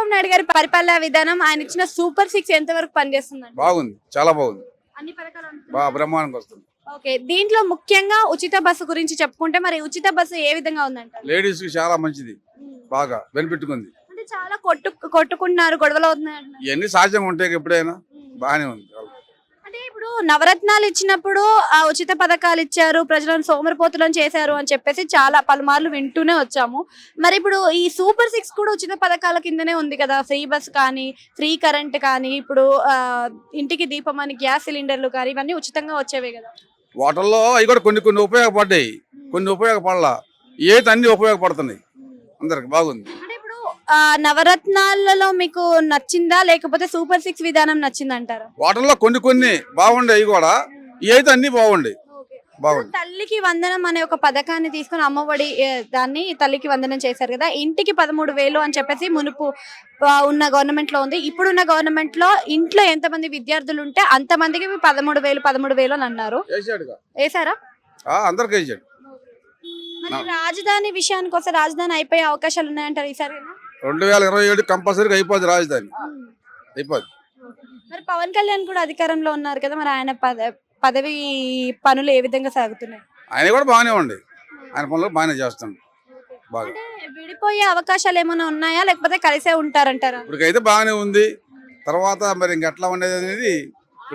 చంద్రబాబు నాయుడు గారి పరిపాలనా విధానం ఆయన ఇచ్చిన సూపర్ 6 ఎంత వరకు పనిచేస్తుందండి? బాగుంది, చాలా బాగుంది, అన్ని పథకాలు బాగా బ్రహ్మాండంగా వస్తుంది. ఓకే, దీంట్లో ముఖ్యంగా ఉచిత బస్సు గురించి చెప్పుకుంటే మరి ఉచిత బస్సు ఏ విధంగా ఉందంటారు? లేడీస్ కి చాలా మంచిది, బాగా బెనిఫిట్ ఉంది. అంటే చాలా కొట్టుకుంటున్నారు, గొడవలు అవుతున్నాయి అంటున్నారు. ఇవన్నీ సహజంగా ఉంటాయి, ఎప్పుడైనా బాగానే ఉంది. అంటే ఇప్పుడు నవరత్నాలు ఇచ్చినప్పుడు ఆ ఉచిత పథకాలు ఇచ్చారు, ప్రజలను సోమరిపోతులను చేశారు అని చెప్పేసి చాలా పలుమార్లు వింటూనే వచ్చాము. మరి ఇప్పుడు ఈ సూపర్ 6 కూడా ఉచిత పథకాల కిందనే ఉంది కదా, ఫ్రీ బస్ కానీ, ఫ్రీ కరెంట్ కానీ, ఇప్పుడు ఇంటికి దీపం అని గ్యాస్ సిలిండర్లు కానీ ఇవన్నీ ఉచితంగా వచ్చేవే కదా. వాటర్లో అవి కూడా కొన్ని కొన్ని ఉపయోగపడ్డాయి, కొన్ని ఉపయోగపడలా. ఏది అన్ని ఉపయోగపడుతున్నాయి, అందరికి బాగుంది. అంటే ఇప్పుడు నవరత్నాలలో మీకు నచ్చిందా లేకపోతే సూపర్ 6 విధానం నచ్చిందంటారా? వాటర్లో కొన్ని కొన్ని బాగుండే, అవి కూడా ఏది అన్ని బాగుండే, బాగుంది. తల్లికి వందనం అనే ఒక పథకాన్ని తీసుకుని అమ్మఒడి దాన్ని తల్లికి వందనం చేశారు కదా, ఇంటికి 13,000 అని చెప్పేసి మునుపు ఉన్న గవర్నమెంట్ లో ఉంది. ఇప్పుడున్న గవర్నమెంట్ లో ఇంట్లో ఎంతమంది విద్యార్థులు ఉంటే అంతమందికి 13,000 అని అన్నారు. వేసారా? అందరికి వేసాడు. మరి రాజధాని విషయానికి వస్తే రాజధాని అయిపోయే అవకాశాలు ఉన్నాయంటారు ఈసారి? 2027 కంపల్సరీగా అయిపోద్ది రాజధాని, అయిపోద్ది. మరి పవన్ కళ్యాణ్ కూడా అధికారంలో ఉన్నారు కదా, మరి ఆయన పదవి పనులు ఏ విధంగా సాగుతున్నాయి? ఆయన కూడా బాగానే ఉండి, ఆయన పనులు బాగానే చేస్తాడు. బాగా విడిపోయే అవకాశాలు ఏమైనా ఉన్నాయా లేకపోతే కలిసే ఉంటారంటారా? ఇప్పటికైతే బాగానే ఉంది, తర్వాత మరి ఇంకెట్లా ఉండేది అనేది